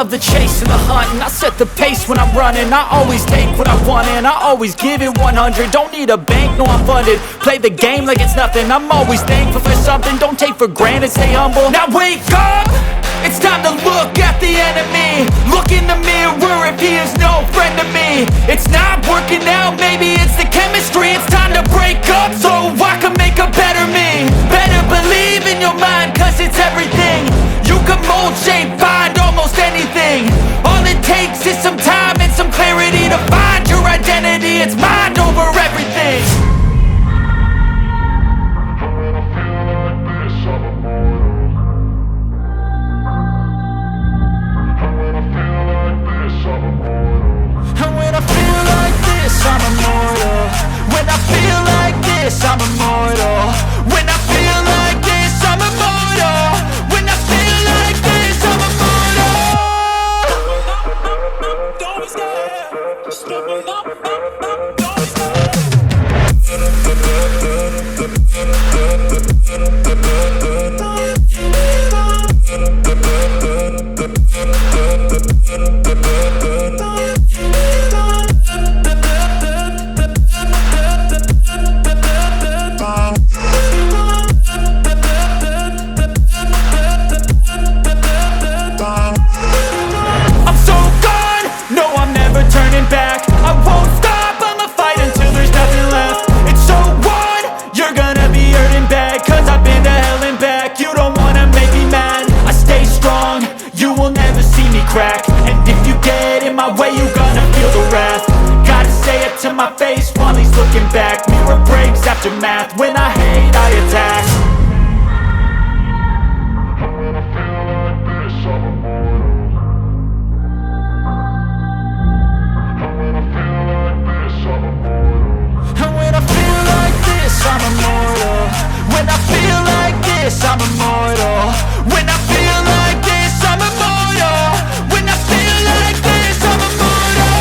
love the chase and the hunt, and I set the pace when I'm running. I always take what I want and I always give it 100. Don't need a bank, no I'm funded. Play the game like it's nothing. I'm always thankful for something. Don't take for granted, stay humble. Now wake up! It's time to look at the enemy. Look in the mirror if he is no friend to me. It's not working out, maybe it's the chemistry. It's time to break up so I can make a better me. Better believe in your mind, cause it's everything. You can mold, shape, find almost anything. All it takes is some time and some clarity to find your identity. It's mind over everything. I'm immortal. When I feel like this, I'm immortal. When I feel like this, I'm immortal. When I feel like this, I'm immortal. Don't be scared. Just step up. Don't be scared. To my face while he's looking back. Mirror breaks after math. When I hate, I attack. When I feel like this, I'm immortal. When I feel like this, I'm immortal. When I feel like this, I'm immortal. When I feel like this, I'm immortal. When I feel like this, I'm immortal. When I feel like this, I'm immortal.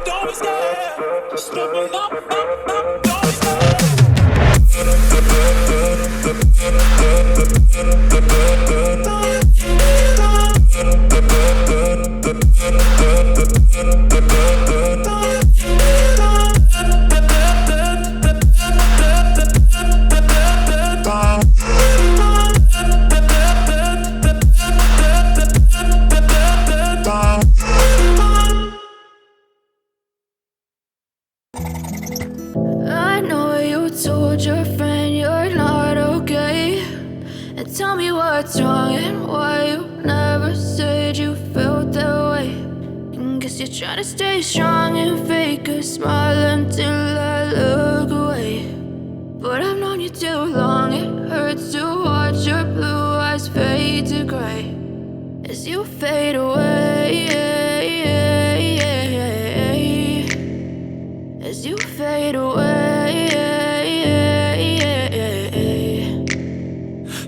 Don't be scared. Just step up. Don't be scared. I know you told your friend you're not okay, and tell me what's wrong and why you never said you felt that way. And guess you're trying to stay strong and fake a smile until I look away. But I've known you too long, it hurts to watch your blue eyes fade to gray as you fade away, as you fade away.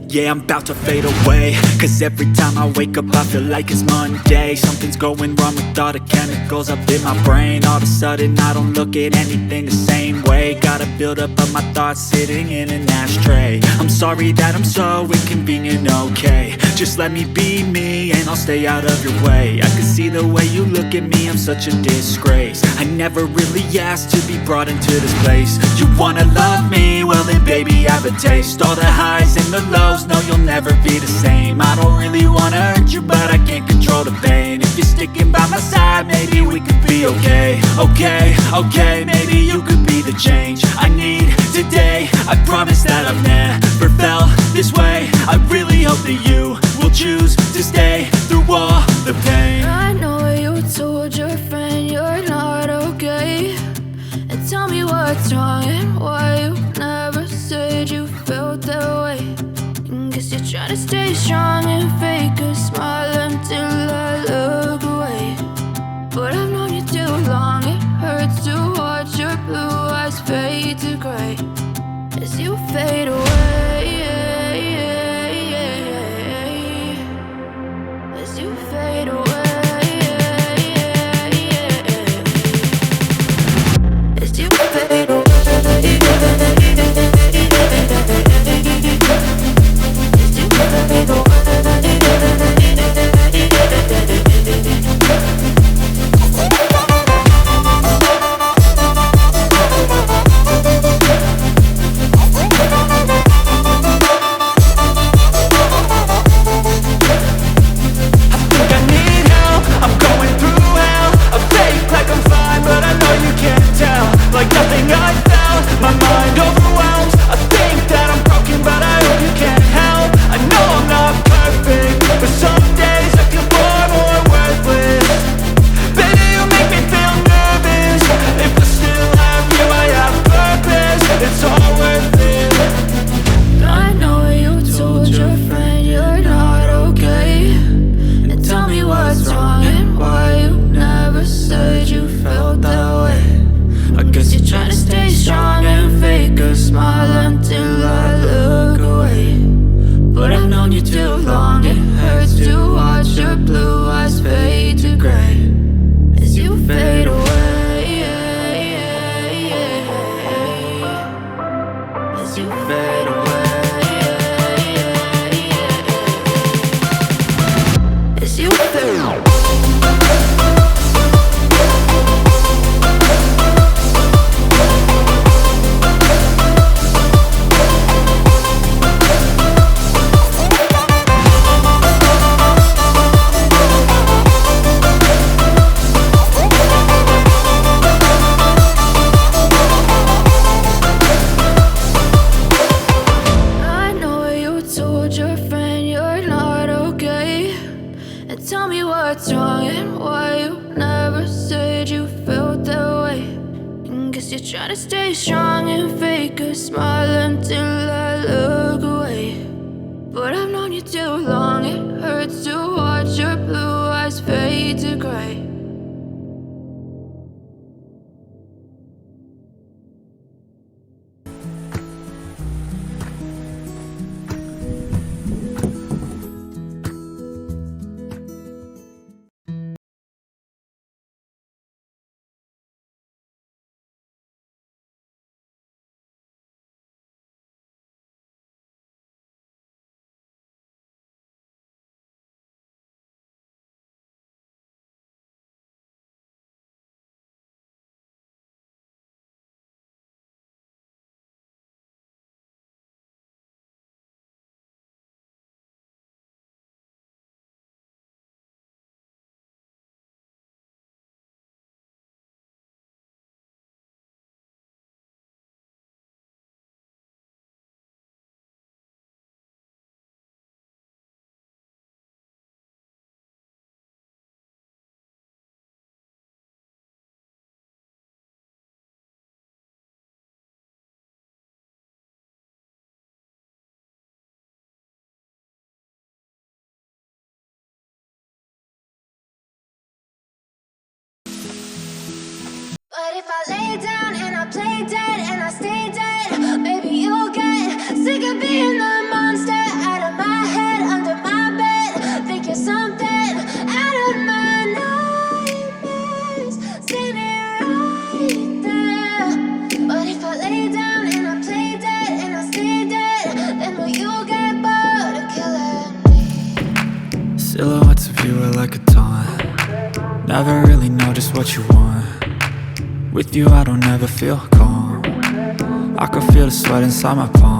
Yeah, I'm about to fade away, cause every time I wake up I feel like it's Monday. Something's going wrong with all the chemicals up in my brain. All of a sudden I don't look at anything the same way. Gotta build up of my thoughts sitting in an ashtray. I'm sorry that I'm so inconvenient, okay. Just let me be me and I'll stay out of your way. I can see the way you look at me, I'm such a disgrace. I never really asked to be brought into this place. You wanna love me? Well then baby I have a taste. All the highs and the lows, no you'll never be the same. I don't really wanna hurt you but I can't control the pain. If you're sticking by my side maybe we could be okay. Okay, maybe you could be the change I need today. I promise that I've never felt this way. I really hope that you will choose to stay through all the pain. I know you told your friend you're not okay, and tell me what's wrong and why you never said you felt that way. And guess you're trying to stay strong and fake a smile until I look away. But I've known you too long, it hurts to watch your blue eyes fade to gray as you fade away, as you fade away. As you fade away. As you fade away. what's wrong and why you never said you felt that way. And guess you're trying to stay strong and fake a smile until I look away. But I've known you too long, it hurts to watch your blue eyes fade to gray. But if I lay down and I play dead and I stay dead, maybe you'll get sick of being the monster out of my head, under my bed. Think you're something out of my nightmares, standing right there. But if I lay down and I play dead and I stay dead, then will you get bored of killing me? Silhouettes of you are like a taunt. Never really know just what you want. With you I don't ever feel calm. I can feel the sweat inside my palm.